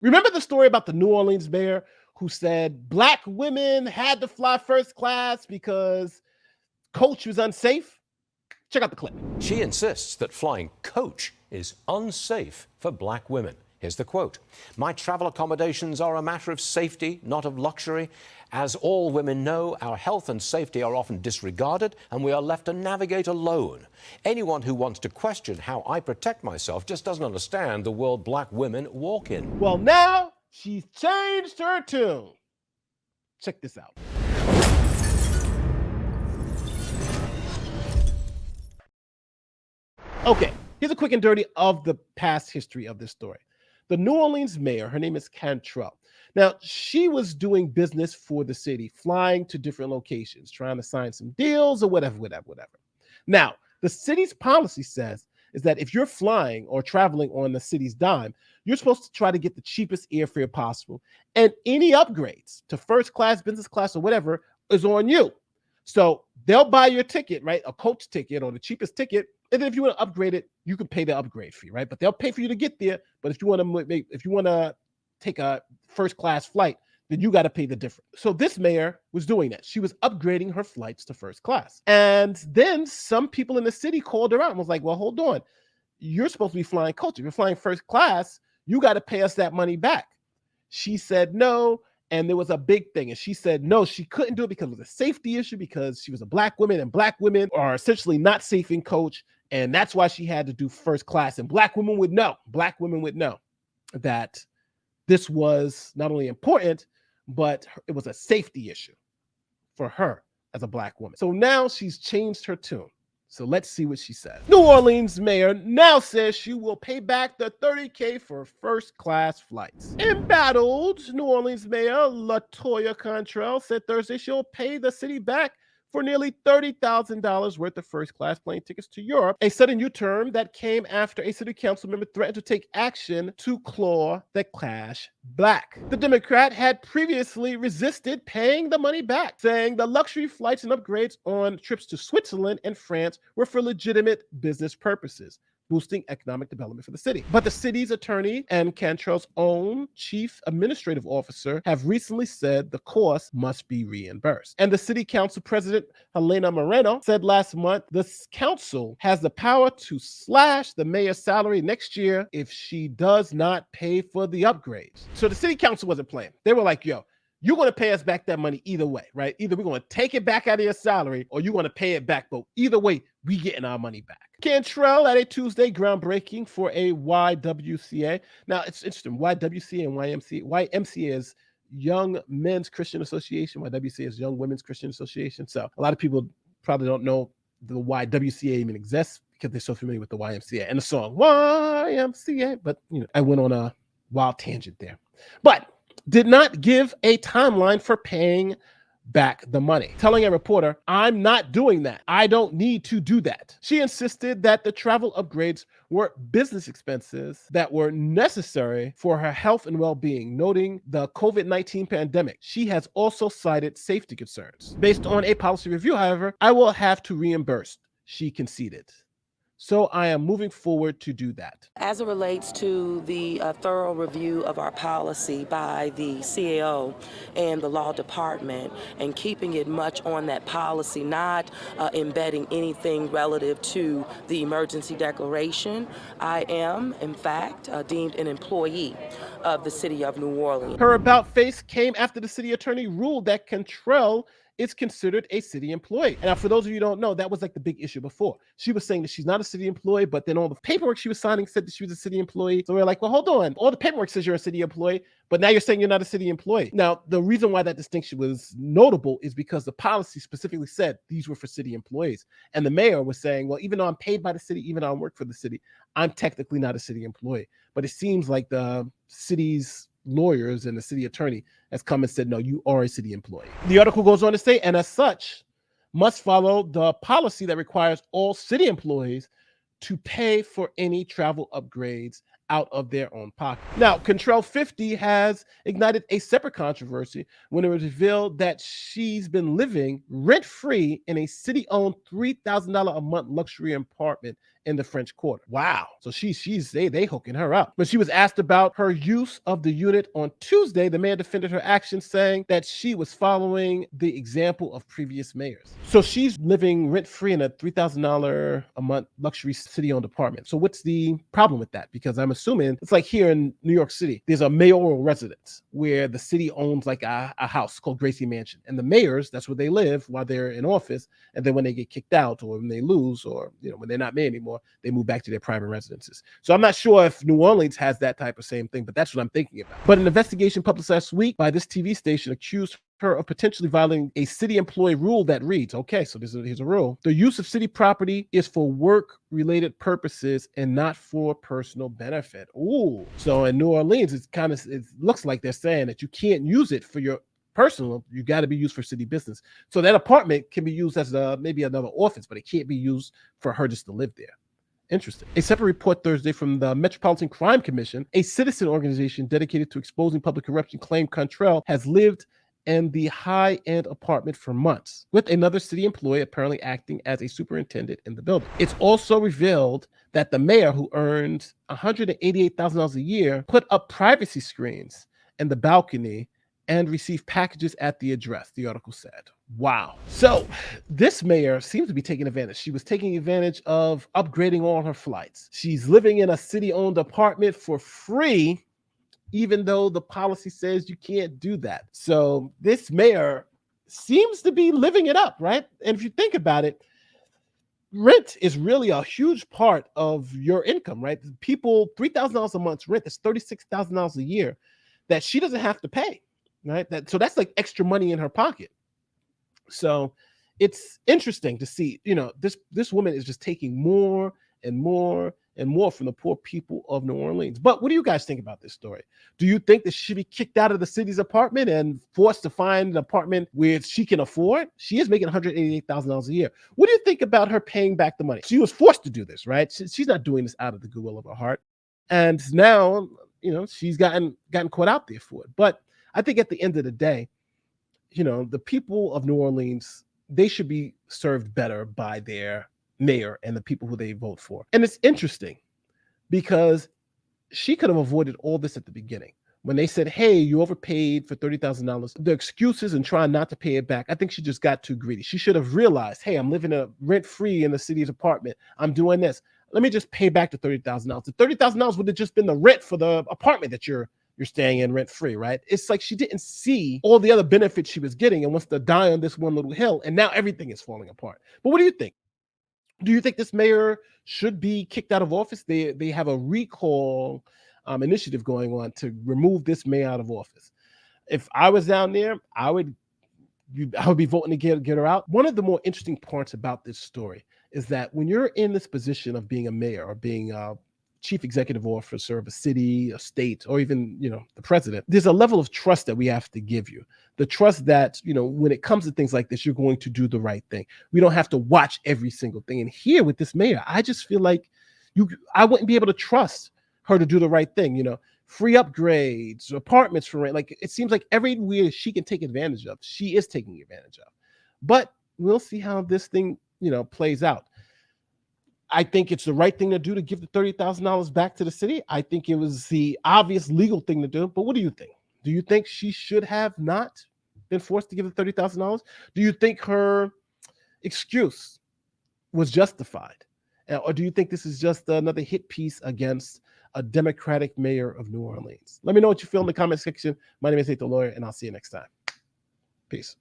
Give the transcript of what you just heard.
Remember the story about the New Orleans mayor who said black women had to fly first class because coach was unsafe? Check out the clip. She insists that flying coach is unsafe for black women. Here's the quote. "My travel accommodations are a matter of safety, not of luxury. As all women know, our health and safety are often disregarded and we are left to navigate alone. Anyone who wants to question how I protect myself just doesn't understand the world black women walk in." Well, now she's changed her tune. Check this out. Okay, here's a quick and dirty of the past history of this story. The New Orleans mayor, her name is Cantrell. Now, she was doing business for the city, flying to different locations, trying to sign some deals or whatever. Now, the city's policy says is that if you're flying or traveling on the city's dime, you're supposed to try to get the cheapest airfare possible. And any upgrades to first class, business class, or whatever is on you. So they'll buy your ticket, right? A coach ticket or the cheapest ticket. And then if you want to upgrade it, you can pay the upgrade fee, right? But they'll pay for you to get there. But if you want to take a first class flight, then you got to pay the difference. So this mayor was doing that. She was upgrading her flights to first class. And then some people in the city called her out and was like, well, hold on. You're supposed to be flying coach. If you're flying first class, you got to pay us that money back. She said no. And there was a big thing. And she said, no, she couldn't do it because it was a safety issue, because she was a black woman and black women are essentially not safe in coach. And that's why she had to do first class. And black women would know that this was not only important, but it was a safety issue for her as a black woman. So now she's changed her tune. So let's see what she says. New Orleans mayor now says she will pay back the $30K for first class flights. Embattled, New Orleans mayor LaToya Cantrell said Thursday she'll pay the city back for nearly $30,000 worth of first class plane tickets to Europe, a sudden U-turn that came after a city council member threatened to take action to claw the cash back. The Democrat had previously resisted paying the money back, saying the luxury flights and upgrades on trips to Switzerland and France were for legitimate business purposes, boosting economic development for the city. But the city's attorney and Cantrell's own chief administrative officer have recently said the cost must be reimbursed. And the city council president, Helena Moreno, said last month the council has the power to slash the mayor's salary next year if she does not pay for the upgrades. So the city council wasn't playing. They were like, yo, you're going to pay us back that money either way, right? Either we're going to take it back out of your salary or you're going to pay it back. But either way, we getting our money back. Cantrell at a Tuesday groundbreaking for a YWCA. Now, it's interesting. YWCA and YMCA. YMCA is Young Men's Christian Association. YWCA is Young Women's Christian Association. So a lot of people probably don't know the YWCA even exists because they're so familiar with the YMCA and the song YMCA. But, I went on a wild tangent there. But did not give a timeline for paying back the money, telling a reporter, I'm not doing that. I don't need to do that. She insisted that the travel upgrades were business expenses that were necessary for her health and well-being, noting the COVID-19 pandemic. She has also cited safety concerns. Based on a policy review, however, I will have to reimburse, she conceded. So I am moving forward to do that. As it relates to the thorough review of our policy by the CAO and the law department and keeping it much on that policy, not embedding anything relative to the emergency declaration, I am, in fact, deemed an employee of the city of New Orleans. Her about face came after the city attorney ruled that Cantrell is considered a city employee. And now, for those of you who don't know, that was like the big issue before. She was saying that she's not a city employee, but then all the paperwork she was signing said that she was a city employee. So we're like, well, hold on. All the paperwork says you're a city employee, but now you're saying you're not a city employee. Now, the reason why that distinction was notable is because the policy specifically said these were for city employees. And the mayor was saying, well, even though I'm paid by the city, even though I work for the city, I'm technically not a city employee. But it seems like the city's lawyers and the city attorney has come and said, no, you are a city employee. The article goes on to say, and as such, must follow the policy that requires all city employees to pay for any travel upgrades out of their own pocket. Now, Control 50 has ignited a separate controversy when it was revealed that she's been living rent-free in a city-owned $3,000 a month luxury apartment in the French Quarter. Wow. So they hooking her up. When she was asked about her use of the unit on Tuesday, the mayor defended her actions, saying that she was following the example of previous mayors. So she's living rent-free in a $3,000 a month luxury city-owned apartment. So what's the problem with that? Because I'm assuming it's like here in New York City, there's a mayoral residence where the city owns like a house called Gracie Mansion. And the mayors, that's where they live while they're in office. And then when they get kicked out or when they lose or when they're not mayor anymore, they move back to their private residences. So I'm not sure if New Orleans has that type of same thing, but that's what I'm thinking about. But an investigation published last week by this TV station accused her of potentially violating a city employee rule that reads, okay, so here's a rule. The use of city property is for work-related purposes and not for personal benefit. Ooh. So in New Orleans, it looks like they're saying that you can't use it for your personal, you got to be used for city business. So that apartment can be used as maybe another office, but it can't be used for her just to live there. Interesting. A separate report Thursday from the Metropolitan Crime Commission, a citizen organization dedicated to exposing public corruption, claimed Cantrell has lived in the high-end apartment for months, with another city employee apparently acting as a superintendent in the building. It's also revealed that the mayor, who earned $188,000 a year, put up privacy screens in the balcony and received packages at the address, the article said. Wow. So this mayor seems to be taking advantage. She was taking advantage of upgrading all her flights. She's living in a city-owned apartment for free, even though the policy says you can't do that. So this mayor seems to be living it up, right? And if you think about it, rent is really a huge part of your income, right? People, $3,000 a month rent, that's $36,000 a year that she doesn't have to pay, right? So that's like extra money in her pocket. So it's interesting to see, this woman is just taking more and more and more from the poor people of New Orleans. But what do you guys think about this story? Do you think that she should be kicked out of the city's apartment and forced to find an apartment where she can afford? She is making $188,000 a year. What do you think about her paying back the money? She was forced to do this, right? She's not doing this out of the goodwill of her heart. And now, she's gotten caught out there for it. But I think at the end of the day, the people of New Orleans, they should be served better by their mayor and the people who they vote for. And it's interesting because she could have avoided all this at the beginning. When they said, hey, you overpaid for $30,000, the excuses and trying not to pay it back, I think she just got too greedy. She should have realized, hey, I'm living rent-free in the city's apartment. I'm doing this. Let me just pay back the $30,000. The $30,000 would have just been the rent for the apartment that you're staying in rent-free, right? It's like she didn't see all the other benefits she was getting and wants to die on this one little hill, and now everything is falling apart. But what do you think? Do you think this mayor should be kicked out of office? They have a recall initiative going on to remove this mayor out of office. If I was down there, I would be voting to get her out. One of the more interesting parts about this story is that when you're in this position of being a mayor or being chief executive officer of a city, a state, or even, the president, there's a level of trust that we have to give you. The trust that, when it comes to things like this, you're going to do the right thing. We don't have to watch every single thing. And here with this mayor, I just feel like I wouldn't be able to trust her to do the right thing. Free upgrades, apartments for rent. Like, it seems like everywhere she can take advantage of, she is taking advantage of. But we'll see how this thing, plays out. I think it's the right thing to do to give the $30,000 back to the city. I think it was the obvious legal thing to do. But what do you think? Do you think she should have not been forced to give the $30,000? Do you think her excuse was justified? Or do you think this is just another hit piece against a Democratic mayor of New Orleans? Let me know what you feel in the comment section. My name is Nate the Lawyer, and I'll see you next time. Peace.